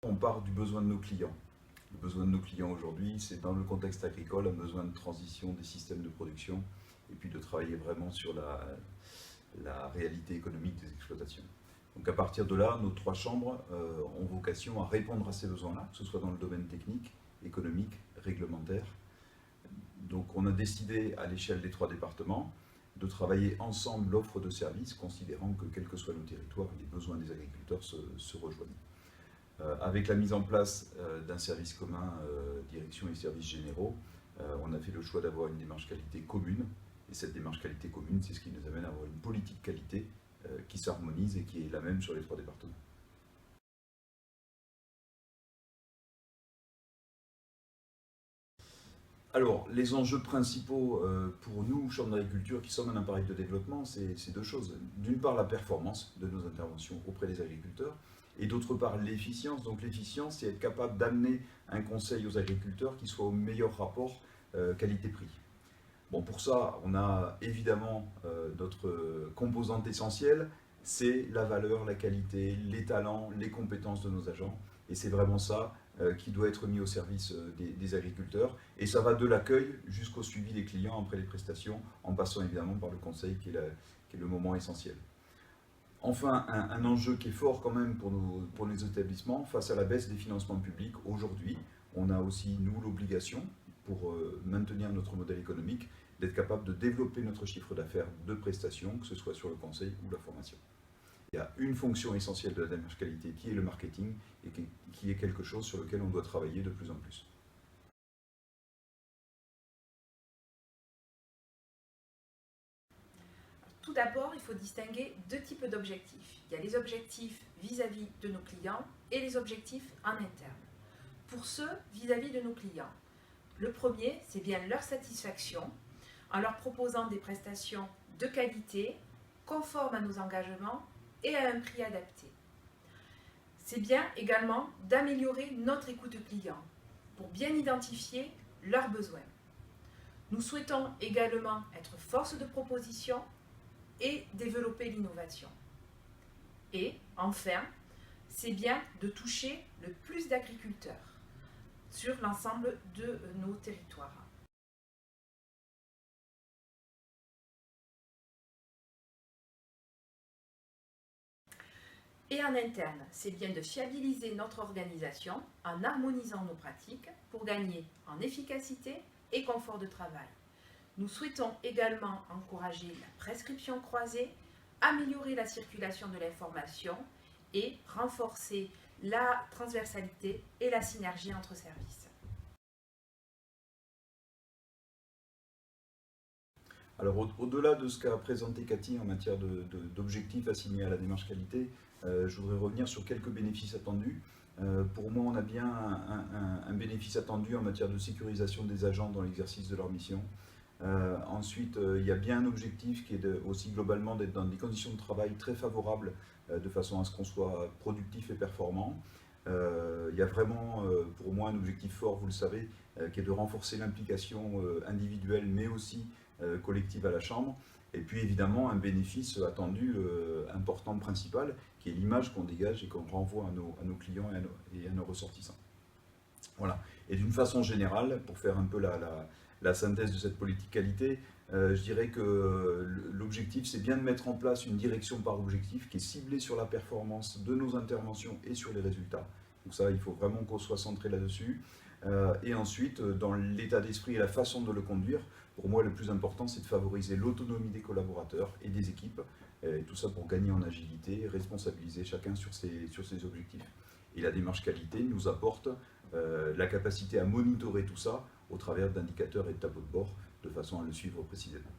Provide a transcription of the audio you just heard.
on part du besoin de nos clients. Le besoin de nos clients aujourd'hui, c'est dans le contexte agricole, un besoin de transition des systèmes de production et puis de travailler vraiment sur la réalité économique des exploitations. Donc à partir de là, nos 3 chambres ont vocation à répondre à ces besoins-là, que ce soit dans le domaine technique, économique, réglementaire. Donc on a décidé à l'échelle des 3 départements de travailler ensemble l'offre de services, considérant que quels que soient nos territoires, les besoins des agriculteurs se rejoignent. Avec la mise en place d'un service commun, direction et services généraux, on a fait le choix d'avoir une démarche qualité commune. Et cette démarche qualité commune, c'est ce qui nous amène à avoir une politique qualité qui s'harmonise et qui est la même sur les 3 départements. Alors, les enjeux principaux pour nous, Chambre d'agriculture, qui sommes un appareil de développement, c'est 2 choses. D'une part, la performance de nos interventions auprès des agriculteurs, et d'autre part, l'efficience. Donc l'efficience, c'est être capable d'amener un conseil aux agriculteurs qui soit au meilleur rapport qualité-prix. Bon, pour ça, on a évidemment notre composante essentielle, c'est la valeur, la qualité, les talents, les compétences de nos agents. Et c'est vraiment ça qui doit être mis au service des agriculteurs. Et ça va de l'accueil jusqu'au suivi des clients après les prestations, en passant évidemment par le conseil qui est le moment essentiel. Enfin, un enjeu qui est fort quand même pour nos établissements, face à la baisse des financements publics aujourd'hui, on a aussi, nous, l'obligation, pour maintenir notre modèle économique, d'être capable de développer notre chiffre d'affaires de prestations, que ce soit sur le conseil ou la formation. Il y a une fonction essentielle de la démarche qualité qui est le marketing et qui est quelque chose sur lequel on doit travailler de plus en plus. Tout d'abord, il faut distinguer 2 types d'objectifs. Il y a les objectifs vis-à-vis de nos clients et les objectifs en interne. Pour ceux vis-à-vis de nos clients, le premier, c'est bien leur satisfaction en leur proposant des prestations de qualité, conformes à nos engagements et à un prix adapté. C'est bien également d'améliorer notre écoute client pour bien identifier leurs besoins. Nous souhaitons également être force de proposition et développer l'innovation. Et enfin, c'est bien de toucher le plus d'agriculteurs sur l'ensemble de nos territoires. Et en interne, c'est bien de fiabiliser notre organisation en harmonisant nos pratiques pour gagner en efficacité et confort de travail. Nous souhaitons également encourager la prescription croisée, améliorer la circulation de l'information et renforcer la transversalité et la synergie entre services. Alors au-delà de ce qu'a présenté Cathy en matière d'objectifs assignés à la démarche qualité, je voudrais revenir sur quelques bénéfices attendus. Pour moi, on a bien un bénéfice attendu en matière de sécurisation des agents dans l'exercice de leur mission. Ensuite, il y a bien un objectif qui est aussi globalement d'être dans des conditions de travail très favorables de façon à ce qu'on soit productif et performant. Il y a vraiment pour moi un objectif fort, vous le savez, qui est de renforcer l'implication individuelle mais aussi collective à la Chambre. Et puis évidemment un bénéfice attendu important principal qui est l'image qu'on dégage et qu'on renvoie à nos clients et à nos ressortissants. Voilà. Et d'une façon générale, pour faire un peu la synthèse de cette politique qualité, je dirais que l'objectif, c'est bien de mettre en place une direction par objectif qui est ciblée sur la performance de nos interventions et sur les résultats. Donc ça, il faut vraiment qu'on soit centré là-dessus. Et ensuite, dans l'état d'esprit et la façon de le conduire, pour moi, le plus important, c'est de favoriser l'autonomie des collaborateurs et des équipes. Et tout ça pour gagner en agilité, responsabiliser chacun sur ses objectifs. Et la démarche qualité nous apporte la capacité à monitorer tout ça au travers d'indicateurs et de tableaux de bord de façon à le suivre précisément.